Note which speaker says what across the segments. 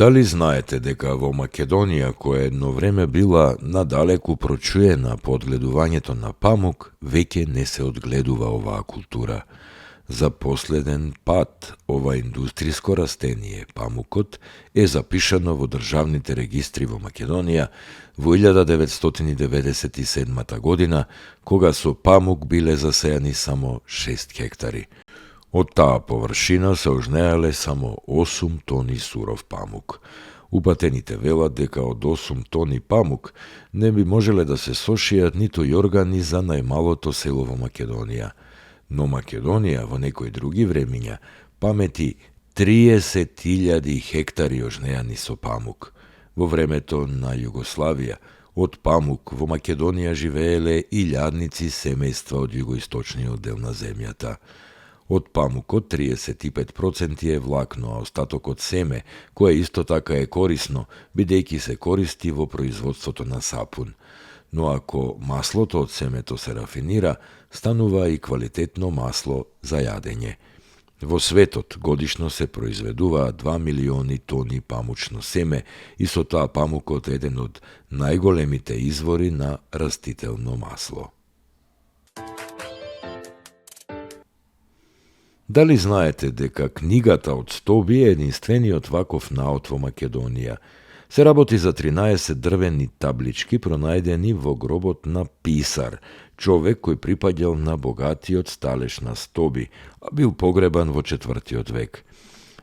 Speaker 1: Дали знаете дека во Македонија, која едно време била надалеку прочуена по одгледувањето на памук, веќе не се одгледува оваа култура. За последен пат ова индустриско растение, памукот, е запишано во државните регистри во Македонија во 1997 година, кога со памук биле засејани само 6 хектари. Од таа површина се ожнеале само 8 тони суров памук. Упатените велат дека од 8 тони памук не би можеле да се сошијат ниту јоргани за најмалото село во Македонија. Но Македонија во некои други времиња памети 30.000 хектари ожнеани со памук. Во времето на Југославија, од памук во Македонија живееле илјадници семејства од југоисточниот дел на земјата. Од памукот 35% е влакно, а остатокот семе, кое исто така е корисно, бидејќи се користи во производството на сапун. Но ако маслото од семето се рафинира, станува и квалитетно масло за јадење. Во светот годишно се произведуваат 2 милиони тони памучно семе и со тоа памукот е еден од најголемите извори на растително масло. Дали знаете дека книгата од стоби е единствениот ваков наод во Македонија? Се работи за 13 дрвени таблички пронајдени во гробот на Писар, човек кој припаѓал на богатиот сталеж на стоби, а бил погребан во 4. век.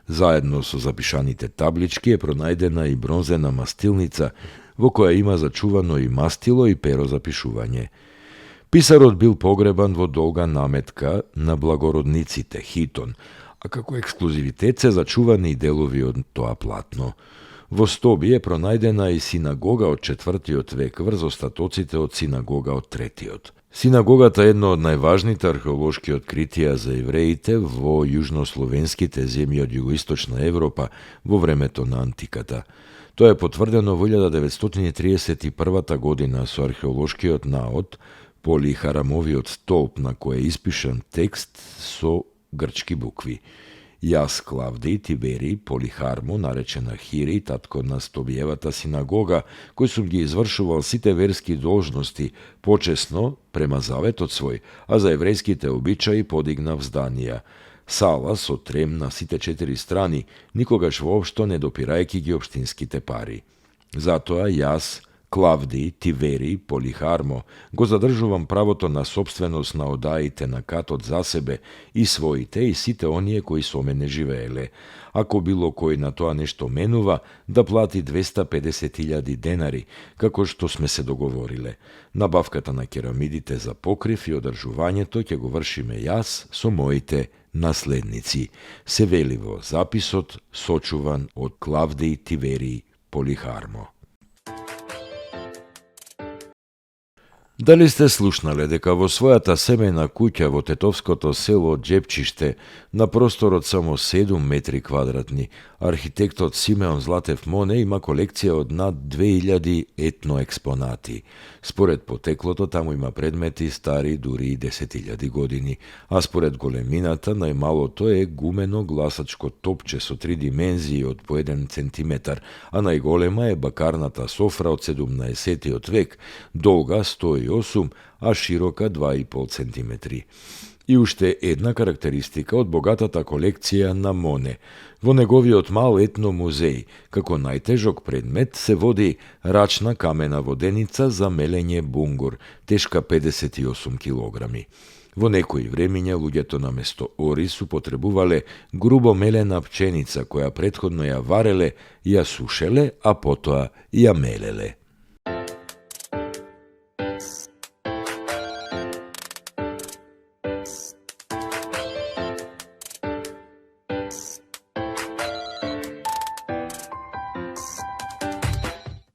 Speaker 1: Заедно со запишаните таблички е пронајдена и бронзена мастилница, во која има зачувано и мастило и перо за пишување. Писарот бил погребан во долга наметка на благородниците, хитон, а како ексклузивитет се зачувани и делови од тоа платно. Во стоби е пронајдена и синагога од 4. век врз остатоците од синагога од 3. Синагогата е едно од најважните археолошки откритија за евреите во јужнословенските земји од југоисточна Европа во времето на антиката. Тоа е потврдено во 1931 година со археолошкиот наод Полихарамовиот столб, на кој е испишан текст со грчки букви. Јас Клавдиј Тиберий Полихармо, наречена Хири, татко на Стобиевата синагога, кој сум ги извршувал сите верски должности почесно према заветот свој, а за еврејските обичаи подигнав зданија. Сала со трем на сите 4 страни, никогаш воопшто не допирајќи ги општинските пари. Затоа јас, Клавдиј Тиверий Полихармо, го задржувам правото на собственост на одаите на катот за себе и своите и сите оние кои со мене живееле. Ако било кој на тоа нешто менува, да плати 250.000 денари, како што сме се договориле. Набавката на керамидите за покрив и одржувањето ќе го вршиме јас со моите наследници. Се вели во записот сочуван од Клавдиј Тиверий Полихармо. Дали сте слушнале дека во својата семејна куќа во тетовското село Џепчиште, на просторот само 7 метри квадратни, архитектот Симеон Златев Моне има колекција од над 2000 етноекспонати. Според потеклото, таму има предмети стари дури и 10.000 години, а според големината, најмалото е гумено гласачко топче со 3 димензии од по 1 центиметар, а најголема е бакарната софра од 17. век, долга 108, а широка 2,5 центиметри. И уште една карактеристика од богатата колекција на Моне. Во неговиот мал етно музеј, како најтежок предмет, се води рачна камена воденица за мелење бунгур, тешка 58 килограми. Во некои времиња луѓето наместо ориз употребувале грубо мелена пченица, која претходно ја вареле, ја сушеле, а потоа ја мелеле.